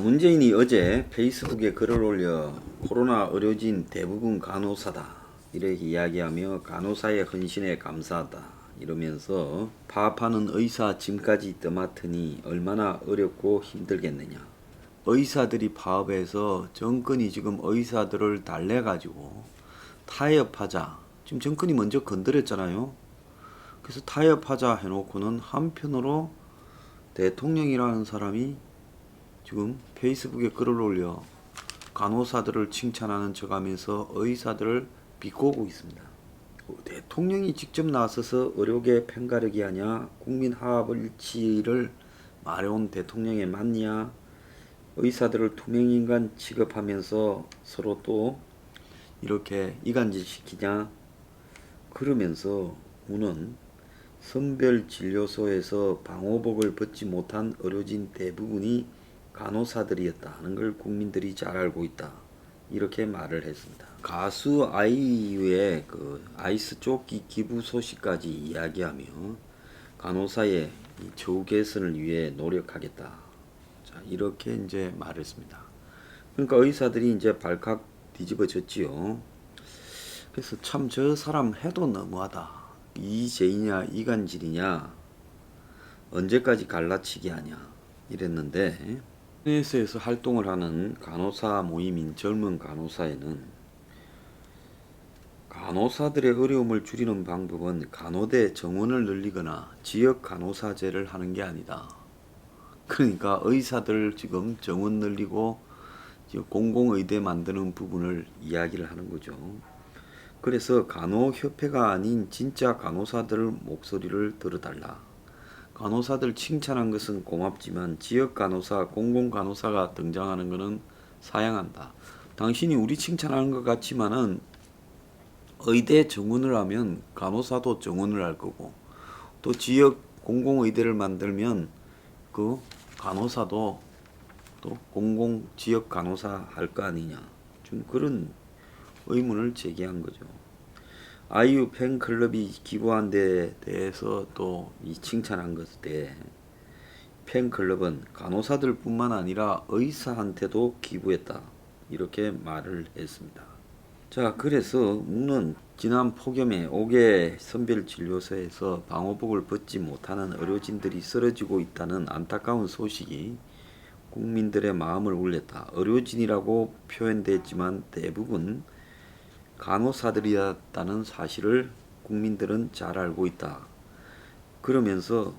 문재인이 어제 페이스북에 글을 올려 코로나 의료진 대부분 간호사다 이렇게 이야기하며 간호사의 헌신에 감사하다 이러면서 파업하는 의사 짐까지 떠맡으니 얼마나 어렵고 힘들겠느냐. 의사들이 파업해서 정권이 지금 의사들을 달래가지고 타협하자. 지금 정권이 먼저 건드렸잖아요. 그래서 타협하자 해놓고는 한편으로 대통령이라는 사람이 지금 페이스북에 글을 올려 간호사들을 칭찬하는 척하면서 의사들을 비꼬고 있습니다. 대통령이 직접 나서서 의료계 편가르기 하냐, 국민 화합일치를 말해온 대통령에 맞냐, 의사들을 투명인간 취급하면서 서로 또 이렇게 이간질시키냐, 그러면서 우는 선별진료소에서 방호복을 벗지 못한 의료진 대부분이 간호사들이었다 하는 걸 국민들이 잘 알고 있다 이렇게 말을 했습니다. 가수 아이유의 아이스 조끼 기부 소식까지 이야기하며 간호사의 처우 개선을 위해 노력하겠다. 자, 이렇게 이제 말했습니다. 그러니까 의사들이 이제 발칵 뒤집어졌지요. 그래서 참 저 사람 해도 너무하다. 이재이냐 이간질이냐 언제까지 갈라치기 하냐 이랬는데 SNS에서 활동을 하는 간호사 모임인 젊은 간호사에는 간호사들의 어려움을 줄이는 방법은 간호대 정원을 늘리거나 지역 간호사제를 하는 게 아니다. 그러니까 의사들 지금 정원 늘리고 공공의대 만드는 부분을 이야기를 하는 거죠. 그래서 간호협회가 아닌 진짜 간호사들 목소리를 들어달라. 간호사들 칭찬한 것은 고맙지만 지역 간호사, 공공 간호사가 등장하는 것은 사양한다. 당신이 우리 칭찬하는 것 같지만은 의대 정원을 하면 간호사도 정원을 할 거고 또 지역 공공의대를 만들면 그 간호사도 또 공공 지역 간호사 할 거 아니냐. 좀 그런 의문을 제기한 거죠. 아이유 팬클럽이 기부한 데 대해서 또 이 칭찬한 것에 팬클럽은 간호사들 뿐만 아니라 의사한테도 기부했다 이렇게 말을 했습니다. 자, 그래서 묵는 지난 폭염에 5개 선별진료소에서 방호복을 벗지 못하는 의료진들이 쓰러지고 있다는 안타까운 소식이 국민들의 마음을 울렸다. 의료진이라고 표현됐지만 대부분 간호사들이었다는 사실을 국민들은 잘 알고 있다. 그러면서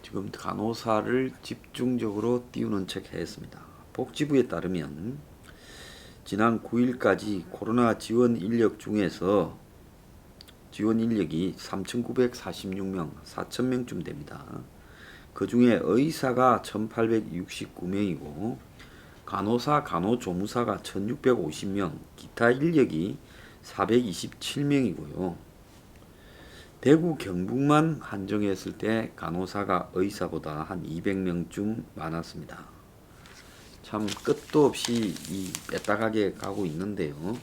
지금 간호사를 집중적으로 띄우는 척 했습니다. 복지부에 따르면 지난 9일까지 코로나 지원 인력 중에서 지원 인력이 3,946명, 4,000명쯤 됩니다. 그 중에 의사가 1,869명이고 간호사, 간호조무사가 1,650명, 기타 인력이 427명이고요. 대구 경북만 한정했을 때 간호사가 의사보다 한 200명쯤 많았습니다. 참 끝도 없이 빼딱하게 가고 있는데요.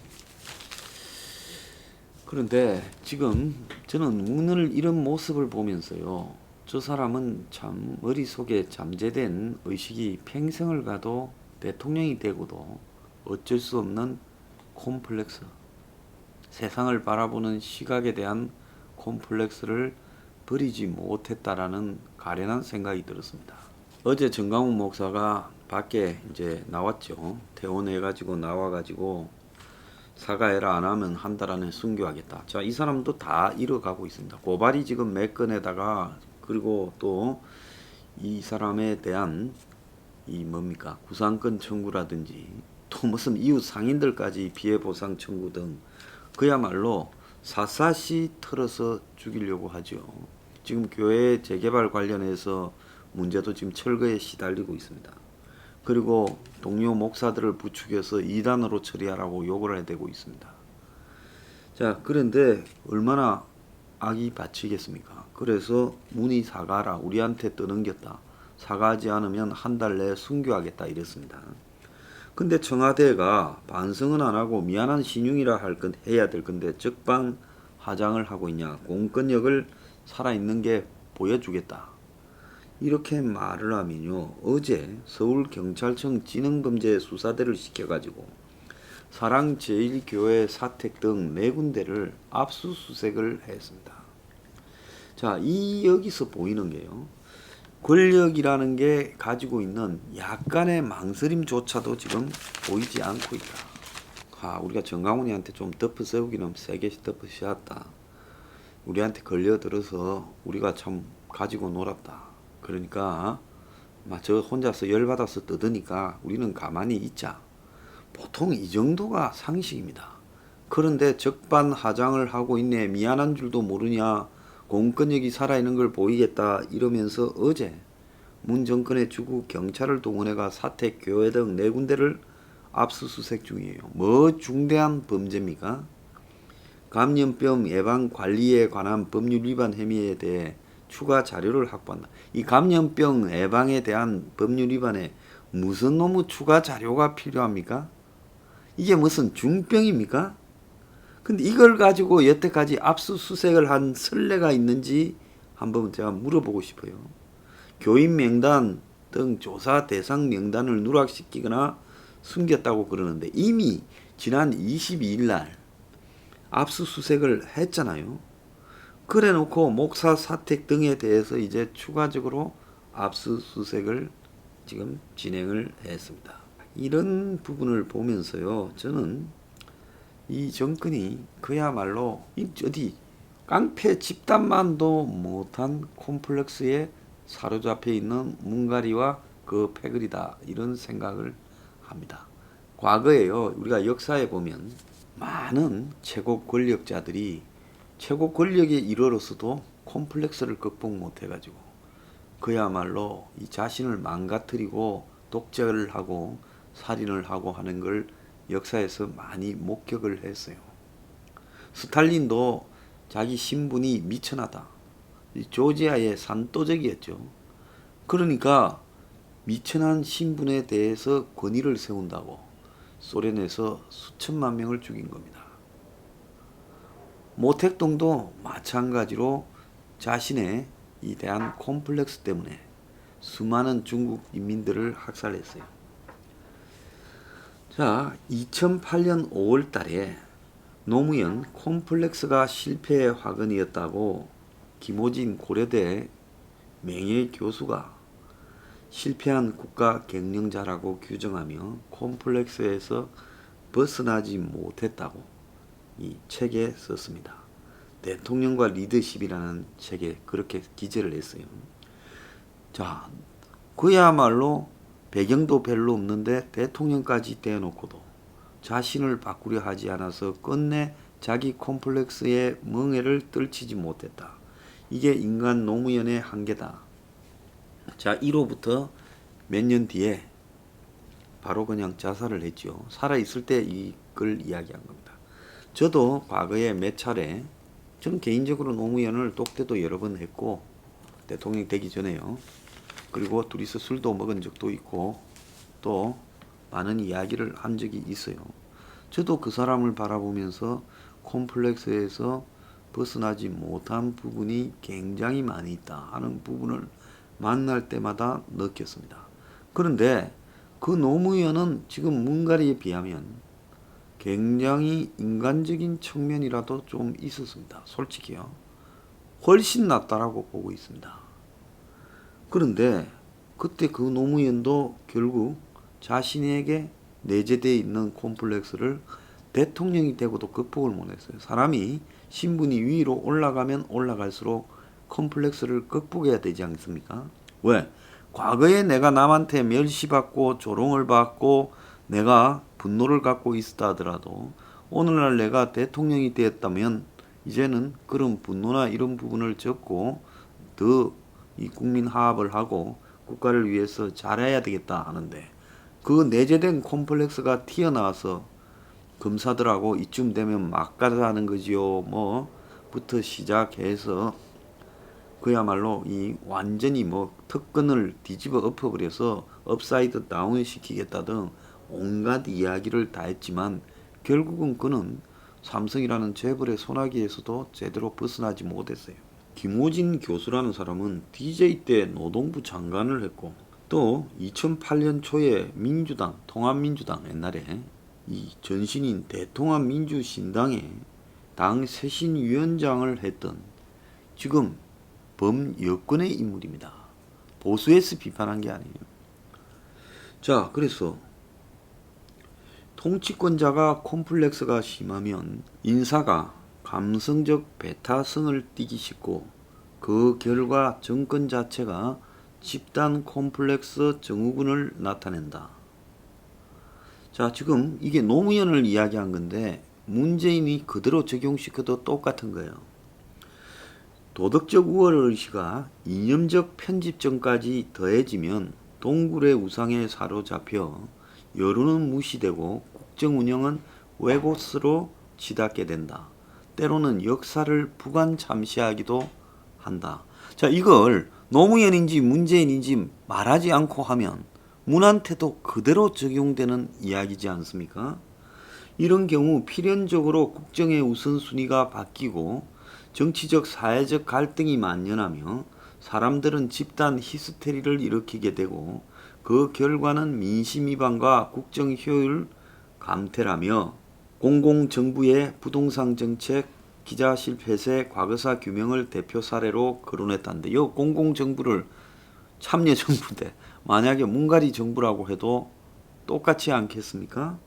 그런데 지금 저는 오늘 이런 모습을 보면서요. 저 사람은 참 머릿속에 잠재된 의식이 평생을 가도 대통령이 되고도 어쩔 수 없는 콤플렉스, 세상을 바라보는 시각에 대한 콤플렉스를 버리지 못했다라는 가련한 생각이 들었습니다. 어제 정강훈 목사가 밖에 이제 나왔죠. 퇴원해가지고 나와가지고 사과해라 안 하면 한 달 안에 순교하겠다. 자, 이 사람도 다 이뤄가고 있습니다. 고발이 지금 몇 건에다가 그리고 또 이 사람에 대한 구상권 청구라든지 또 무슨 이웃 상인들까지 피해 보상 청구 등 그야말로 샅샅이 털어서 죽이려고 하죠. 지금 교회 재개발 관련해서 문제도 지금 철거에 시달리고 있습니다. 그리고 동료 목사들을 부추겨서 이단으로 처리하라고 요구를 해대고 있습니다. 자, 그런데 얼마나 악이 바치겠습니까? 그래서 문의 사과하라. 우리한테 떠넘겼다. 사과하지 않으면 한 달 내에 순교하겠다 이랬습니다. 근데 청와대가 반성은 안 하고 미안한 신용이라 해야 될 건데 적반하장을 하고 있냐. 공권력을 살아있는 게 보여주겠다. 이렇게 말을 하면요, 어제 서울경찰청 지능범죄수사대를 시켜가지고 사랑제일교회 사택 등 4군데를 압수수색을 했습니다. 자, 여기서 보이는 게요, 권력이라는 게 가지고 있는 약간의 망설임조차도 지금 보이지 않고 있다. 우리가 정강훈이한테 좀 덮어 세우기는 세게 덮어 씌웠다. 우리한테 걸려들어서 우리가 참 가지고 놀았다. 그러니까 저 혼자서 열받아서 떠드니까 우리는 가만히 있자. 보통 이 정도가 상식입니다. 그런데 적반하장을 하고 있네. 미안한 줄도 모르냐. 공권력이 살아있는 걸 보이겠다. 이러면서 어제 문 정권의 주구 경찰을 동원해가 사택, 교회 등 4군데를 압수수색 중이에요. 뭐 중대한 범죄입니까? 감염병 예방 관리에 관한 법률 위반 혐의에 대해 추가 자료를 확보한다. 이 감염병 예방에 대한 법률 위반에 무슨 놈의 추가 자료가 필요합니까? 이게 무슨 중병입니까? 근데 이걸 가지고 여태까지 압수수색을 한 선례가 있는지 한번 제가 물어보고 싶어요. 교인 명단 등 조사 대상 명단을 누락시키거나 숨겼다고 그러는데 이미 지난 22일 날 압수수색을 했잖아요. 그래 놓고 목사 사택 등에 대해서 이제 추가적으로 압수수색을 지금 진행을 했습니다. 이런 부분을 보면서요, 저는 이 정권이 그야말로 어디 깡패 집단만도 못한 콤플렉스에 사로잡혀 있는 문가리와 그 패거리다, 이런 생각을 합니다. 과거에요, 우리가 역사에 보면 많은 최고 권력자들이 최고 권력에 이르러서도 콤플렉스를 극복 못해가지고 그야말로 이 자신을 망가뜨리고 독재를 하고 살인을 하고 하는 걸 역사에서 많이 목격을 했어요. 스탈린도 자기 신분이 미천하다. 조지아의 산도적이었죠. 그러니까 미천한 신분에 대해서 권위를 세운다고 소련에서 수천만 명을 죽인 겁니다. 모택동도 마찬가지로 자신의 이 대한 콤플렉스 때문에 수많은 중국 인민들을 학살했어요. 자, 2008년 5월 달에 노무현 콤플렉스가 실패의 화근이었다고 김호진 고려대 명예교수가 실패한 국가 경영자라고 규정하며 콤플렉스에서 벗어나지 못했다고 이 책에 썼습니다. 대통령과 리더십이라는 책에 그렇게 기재를 했어요. 자, 그야말로 배경도 별로 없는데 대통령까지 떼어놓고도 자신을 바꾸려 하지 않아서 끝내 자기 콤플렉스의 멍에를 떨치지 못했다. 이게 인간 노무현의 한계다. 자, 1호부터 몇 년 뒤에 바로 그냥 자살을 했죠. 살아있을 때 이걸 이야기한 겁니다. 저도 과거에 몇 차례, 저는 개인적으로 노무현을 독대도 여러 번 했고 대통령 되기 전에요. 그리고 둘이서 술도 먹은 적도 있고 또 많은 이야기를 한 적이 있어요. 저도 그 사람을 바라보면서 콤플렉스에서 벗어나지 못한 부분이 굉장히 많이 있다 하는 부분을 만날 때마다 느꼈습니다. 그런데 그 노무현은 지금 문가리에 비하면 굉장히 인간적인 측면이라도 좀 있었습니다. 솔직히요. 훨씬 낫다라고 보고 있습니다. 그런데 그때 그 노무현도 결국 자신에게 내재되어 있는 콤플렉스를 대통령이 되고도 극복을 못했어요. 사람이 신분이 위로 올라가면 올라갈수록 콤플렉스를 극복해야 되지 않습니까? 왜? 과거에 내가 남한테 멸시받고 조롱을 받고 내가 분노를 갖고 있었다 하더라도 오늘날 내가 대통령이 되었다면 이제는 그런 분노나 이런 부분을 접고 더 이 국민 화합을 하고 국가를 위해서 잘해야 되겠다 하는데 그 내재된 콤플렉스가 튀어나와서 검사들하고 이쯤 되면 막 가자는 거지요. 부터 시작해서 그야말로 이 완전히 특권을 뒤집어 엎어버려서 업사이드 다운 시키겠다 등 온갖 이야기를 다 했지만 결국은 그는 삼성이라는 재벌의 소나기에서도 제대로 벗어나지 못했어요. 김호진 교수라는 사람은 DJ 때 노동부 장관을 했고 또 2008년 초에 민주당, 통합민주당 옛날에 이 전신인 대통합민주신당의 당 쇄신위원장을 했던 지금 범여권의 인물입니다. 보수에서 비판한 게 아니에요. 자, 그래서 통치권자가 콤플렉스가 심하면 인사가 감성적 배타성을 띠기 쉽고 그 결과 정권 자체가 집단 콤플렉스 증후군을 나타낸다. 자, 지금 이게 노무현을 이야기한 건데 문재인이 그대로 적용시켜도 똑같은 거예요. 도덕적 우월의식과 이념적 편집점까지 더해지면 동굴의 우상에 사로잡혀 여론은 무시되고 국정 운영은 왜곡으로 치닫게 된다. 때로는 역사를 부관참시하기도 한다. 자, 이걸 노무현인지 문재인인지 말하지 않고 하면 문한테도 그대로 적용되는 이야기지 않습니까? 이런 경우 필연적으로 국정의 우선순위가 바뀌고 정치적 사회적 갈등이 만연하며 사람들은 집단 히스테리를 일으키게 되고 그 결과는 민심 위반과 국정 효율 감퇴라며 공공정부의 부동산 정책, 기자 실패세, 과거사 규명을 대표 사례로 거론했다는데 이 공공정부를 참여정부인데 만약에 문가리 정부라고 해도 똑같지 않겠습니까?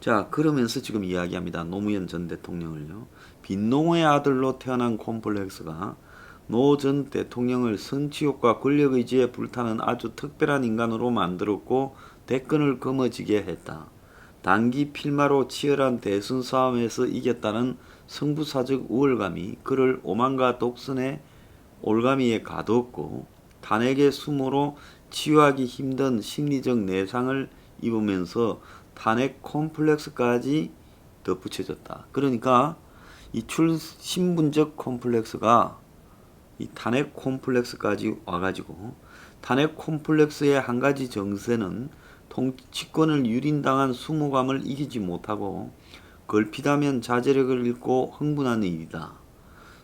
자, 그러면서 지금 이야기합니다. 노무현 전 대통령을요. 빈농의 아들로 태어난 콤플렉스가 노 전 대통령을 성취욕과 권력의지에 불타는 아주 특별한 인간으로 만들었고 대권을 거머쥐게 했다. 단기 필마로 치열한 대선 싸움에서 이겼다는 승부사적 우월감이 그를 오만과 독선의 올가미에 가두었고 탄핵의 수모로 치유하기 힘든 심리적 내상을 입으면서 탄핵 콤플렉스까지 덧붙여졌다. 그러니까 이 출신분적 콤플렉스가 이 탄핵 콤플렉스까지 와가지고 탄핵 콤플렉스의 한 가지 정세는 통치권을 유린당한 수모감을 이기지 못하고 걸핏하면 자제력을 잃고 흥분하는 일이다.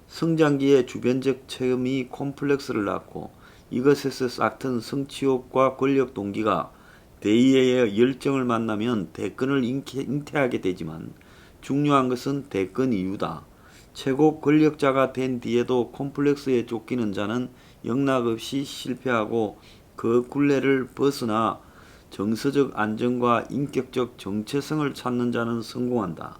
성장기의 주변적 체험이 콤플렉스를 낳고 이것에서 싹튼 성취욕과 권력 동기가 대의의 열정을 만나면 대권을 잉태하게 되지만 중요한 것은 대권 이유다. 최고 권력자가 된 뒤에도 콤플렉스에 쫓기는 자는 영락없이 실패하고 그 굴레를 벗어나 정서적 안정과 인격적 정체성을 찾는 자는 성공한다.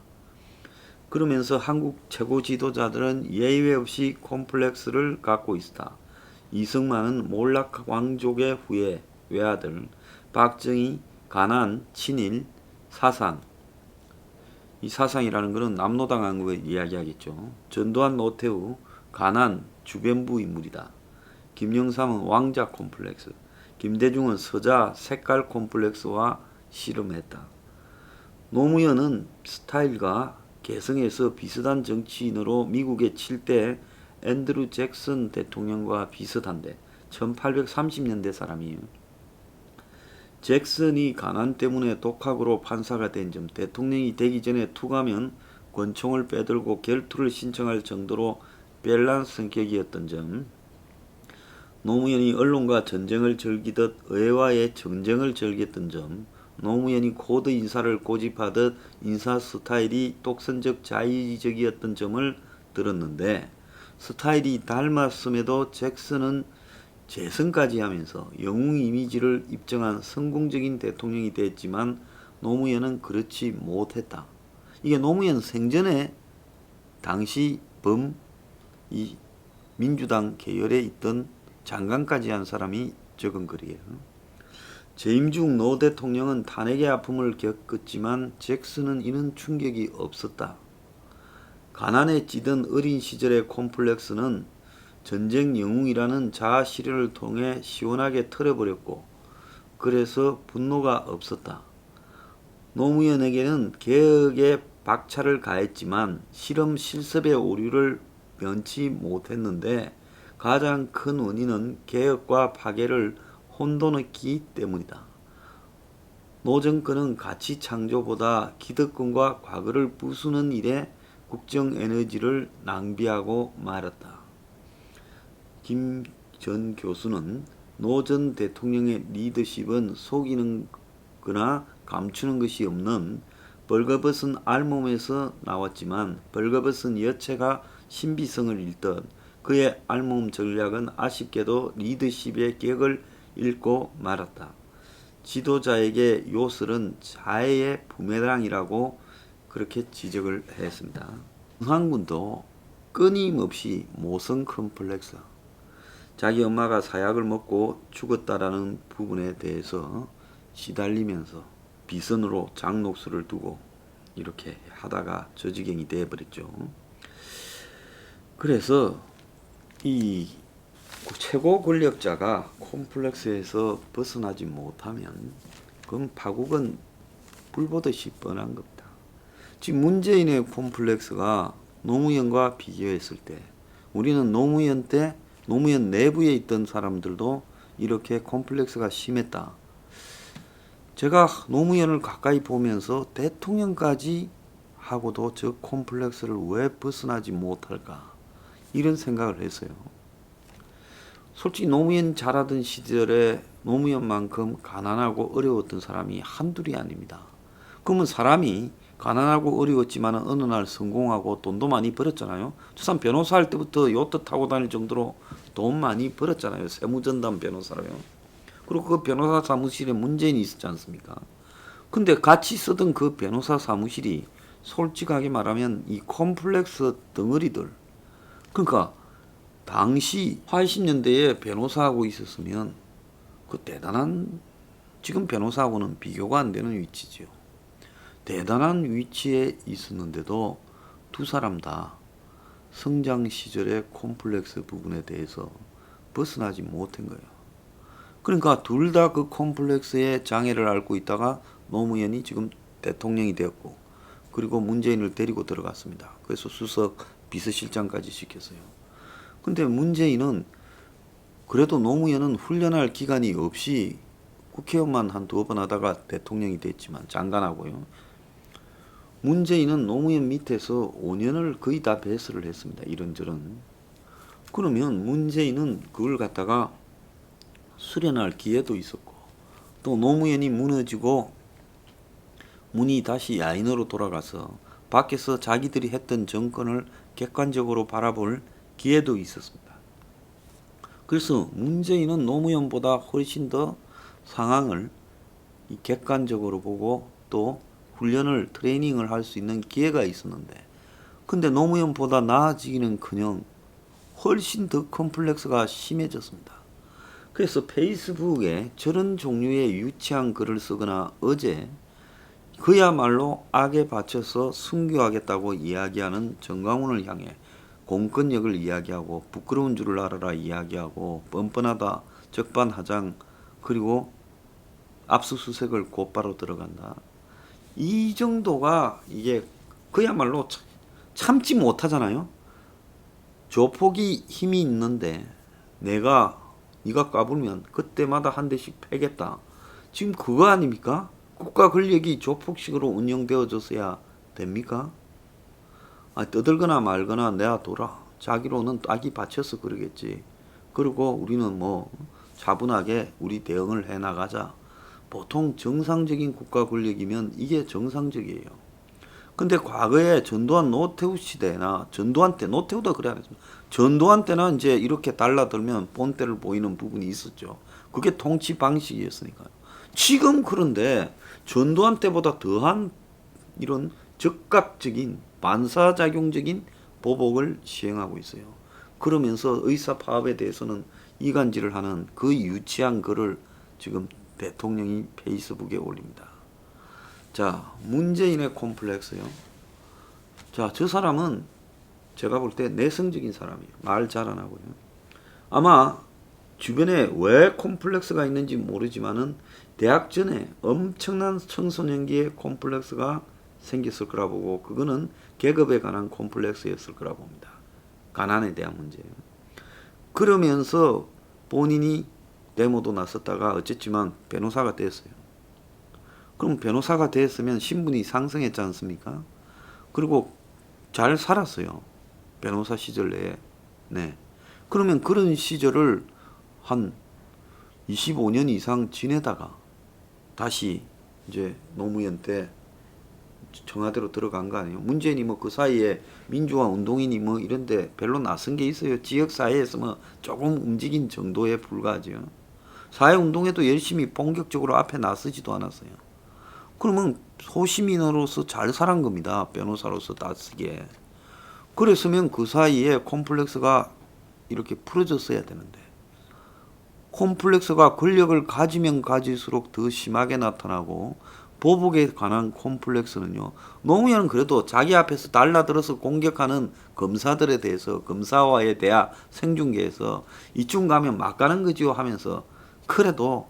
그러면서 한국 최고 지도자들은 예외 없이 콤플렉스를 갖고 있다. 이승만은 몰락 왕족의 후예, 외아들, 박정희, 가난, 친일, 사상. 이 사상이라는 것은 남노당한 걸 이야기하겠죠. 전두환, 노태우, 가난, 주변부 인물이다. 김영삼은 왕자 콤플렉스, 김대중은 서자, 색깔 콤플렉스와 씨름했다. 노무현은 스타일과 개성에서 비슷한 정치인으로 미국의 7대 앤드루 잭슨 대통령과 비슷한데 1830년대 사람이에요. 잭슨이 가난 때문에 독학으로 판사가 된 점, 대통령이 되기 전에 투가면 권총을 빼들고 결투를 신청할 정도로 벨란 성격이었던 점, 노무현이 언론과 전쟁을 즐기듯 의회와의 정쟁을 즐겼던 점, 노무현이 코드 인사를 고집하듯 인사 스타일이 독선적 자의적이었던 점을 들었는데 스타일이 닮았음에도 잭슨은 재선까지 하면서 영웅 이미지를 입증한 성공적인 대통령이 됐지만 노무현은 그렇지 못했다. 이게 노무현 생전에 당시 이 민주당 계열에 있던 장관까지 한 사람이 적은 글이에요. 재임 중 노 대통령은 탄핵의 아픔을 겪었지만 잭슨은 이런 충격이 없었다. 가난에 찌든 어린 시절의 콤플렉스는 전쟁 영웅이라는 자아 실현을 통해 시원하게 털어버렸고 그래서 분노가 없었다. 노무현에게는 개혁에 박차를 가했지만 실험 실습의 오류를 면치 못했는데 가장 큰 원인은 개혁과 파괴를 혼돈했기 때문이다. 노 정권은 가치 창조보다 기득권과 과거를 부수는 일에 국정 에너지를 낭비하고 말았다. 김 전 교수는 노 전 대통령의 리더십은 속이는 거나 감추는 것이 없는 벌거벗은 알몸에서 나왔지만 벌거벗은 여체가 신비성을 잃듯 그의 알몸 전략은 아쉽게도 리더십의 격을 잃고 말았다. 지도자에게 요술은 자해의 부메랑이라고 그렇게 지적을 했습니다. 황군도 끊임없이 모성 컴플렉스, 자기 엄마가 사약을 먹고 죽었다라는 부분에 대해서 시달리면서 비선으로 장녹수를 두고 이렇게 하다가 저지경이 되어버렸죠. 그래서 이 최고 권력자가 콤플렉스에서 벗어나지 못하면 그건 파국은 불보듯이 뻔한 겁니다. 지금 문재인의 콤플렉스가 노무현과 비교했을 때 우리는 노무현 때 노무현 내부에 있던 사람들도 이렇게 콤플렉스가 심했다. 제가 노무현을 가까이 보면서 대통령까지 하고도 저 콤플렉스를 왜 벗어나지 못할까 이런 생각을 했어요. 솔직히 노무현 잘하던 시절에 노무현만큼 가난하고 어려웠던 사람이 한둘이 아닙니다. 그러면 사람이 가난하고 어려웠지만 어느 날 성공하고 돈도 많이 벌었잖아요. 저 사람 변호사 할 때부터 요트 타고 다닐 정도로 돈 많이 벌었잖아요. 세무전담 변호사로요. 그리고 그 변호사 사무실에 문재인이 있었지 않습니까? 근데 같이 쓰던 그 변호사 사무실이 솔직하게 말하면 이 콤플렉스 덩어리들, 그러니까 당시 80년대에 변호사하고 있었으면 그 대단한, 지금 변호사하고는 비교가 안 되는 위치지요. 대단한 위치에 있었는데도 두 사람 다 성장 시절의 콤플렉스 부분에 대해서 벗어나지 못한 거예요. 그러니까 둘 다 그 콤플렉스의 장애를 앓고 있다가 노무현이 지금 대통령이 되었고, 그리고 문재인을 데리고 들어갔습니다. 그래서 수석 비서실장까지 시켰어요. 근데 문재인은 그래도 노무현은 훈련할 기간이 없이 국회의원만 한 2번 하다가 대통령이 됐지만 장관하고요. 문재인은 노무현 밑에서 5년을 거의 다 배설을 했습니다. 이런저런. 그러면 문재인은 그걸 갖다가 수련할 기회도 있었고, 또 노무현이 무너지고 문이 다시 야인으로 돌아가서 밖에서 자기들이 했던 정권을 객관적으로 바라볼 기회도 있었습니다. 그래서 문재인은 노무현보다 훨씬 더 상황을 객관적으로 보고 또 훈련을 트레이닝을 할 수 있는 기회가 있었는데, 근데 노무현보다 나아지기는커녕 훨씬 더 컴플렉스가 심해졌습니다. 그래서 페이스북에 저런 종류의 유치한 글을 쓰거나 어제 그야말로 악에 바쳐서 순교하겠다고 이야기하는 정광훈을 향해 공권력을 이야기하고 부끄러운 줄을 알아라 이야기하고 뻔뻔하다 적반하장, 그리고 압수수색을 곧바로 들어간다. 이 정도가 이게 그야말로 참지 못하잖아요. 조폭이 힘이 있는데 네가 까불면 그때마다 한 대씩 패겠다. 지금 그거 아닙니까? 국가 권력이 조폭식으로 운영되어져서야 됩니까? 떠들거나 말거나 내야 돌아. 자기로는 딱이 받쳐서 그러겠지. 그리고 우리는 뭐 차분하게 우리 대응을 해나가자. 보통 정상적인 국가 권력이면 이게 정상적이에요. 근데 과거에 전두환 노태우 시대나 전두환 때, 노태우도 그래 안 했습니다. 전두환 때는 이제 이렇게 달라들면 본때를 보이는 부분이 있었죠. 그게 통치 방식이었으니까요. 지금 그런데 전두환 때보다 더한 이런 적극적인 반사작용적인 보복을 시행하고 있어요. 그러면서 의사 파업에 대해서는 이간질을 하는 그 유치한 글을 지금 대통령이 페이스북에 올립니다. 자, 문재인의 콤플렉스요. 자, 저 사람은 제가 볼 때 내성적인 사람이에요. 말 잘 안 하고요. 아마 주변에 왜 콤플렉스가 있는지 모르지만은 대학 전에 엄청난 청소년기에 콤플렉스가 생겼을 거라 보고, 그거는 계급에 관한 콤플렉스였을 거라 봅니다. 가난에 대한 문제예요. 그러면서 본인이 데모도 나섰다가 어쨌지만 변호사가 됐어요. 그럼 변호사가 됐으면 신분이 상승했지 않습니까? 그리고 잘 살았어요. 변호사 시절 내에. 네. 그러면 그런 시절을 한 25년 이상 지내다가 다시 이제 노무현 때 청와대로 들어간 거 아니에요. 문재인이 뭐 그 사이에 민주화 운동이니 뭐 이런데 별로 나선 게 있어요. 지역 사회에서 뭐 조금 움직인 정도에 불과하죠. 사회 운동에도 열심히 본격적으로 앞에 나서지도 않았어요. 그러면 소시민으로서 잘 살은 겁니다. 변호사로서 따쓰기에. 그랬으면 그 사이에 콤플렉스가 이렇게 풀어졌어야 되는데, 콤플렉스가 권력을 가지면 가질수록 더 심하게 나타나고, 보복에 관한 콤플렉스는요, 노무현은 그래도 자기 앞에서 달라들어서 공격하는 검사들에 대해서, 검사와의 대화 생중계에서 이쯤 가면 막 가는 거지요 하면서 그래도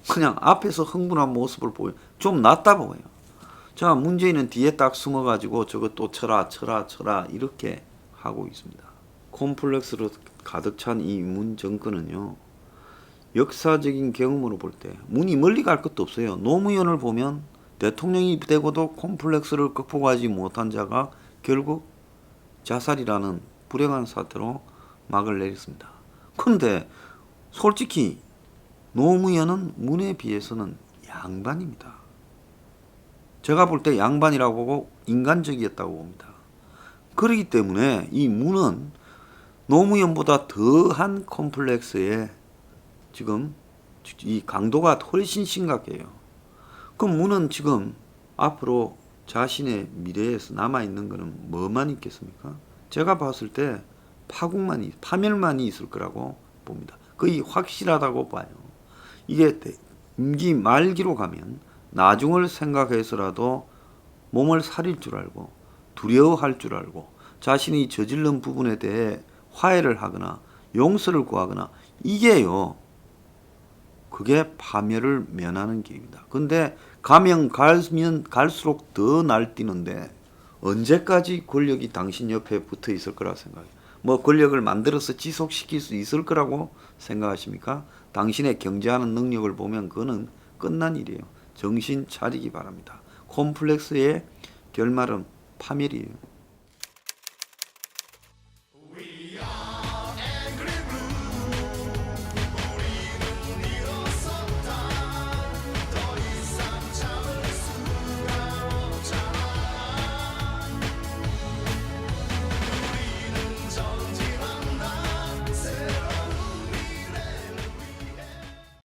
그냥 앞에서 흥분한 모습을 보여 좀 낫다 보여요. 자, 문재인은 뒤에 딱 숨어가지고 저거 또 쳐라 이렇게 하고 있습니다. 콤플렉스로 가득 찬 이 문 정권은요, 역사적인 경험으로 볼 때 문이 멀리 갈 것도 없어요. 노무현을 보면 대통령이 되고도 콤플렉스를 극복하지 못한 자가 결국 자살이라는 불행한 사태로 막을 내렸습니다. 그런데 솔직히 노무현은 문에 비해서는 양반입니다. 제가 볼 때 양반이라고 보고 인간적이었다고 봅니다. 그렇기 때문에 이 문은 노무현보다 더한 콤플렉스에 지금 이 강도가 훨씬 심각해요. 그럼 문은 지금 앞으로 자신의 미래에서 남아있는 거는 뭐만 있겠습니까? 제가 봤을 때 파멸만이 있을 거라고 봅니다. 거의 확실하다고 봐요. 이게 임기 말기로 가면 나중을 생각해서라도 몸을 사릴 줄 알고 두려워할 줄 알고 자신이 저지른 부분에 대해 화해를 하거나 용서를 구하거나, 이게요, 그게 파멸을 면하는 길입니다. 근데 가면 갈수록 더 날뛰는데 언제까지 권력이 당신 옆에 붙어 있을 거라 생각해요. 뭐 권력을 만들어서 지속시킬 수 있을 거라고 생각하십니까? 당신의 경제하는 능력을 보면 그거는 끝난 일이에요. 정신 차리기 바랍니다. 콤플렉스의 결말은 파멸이에요.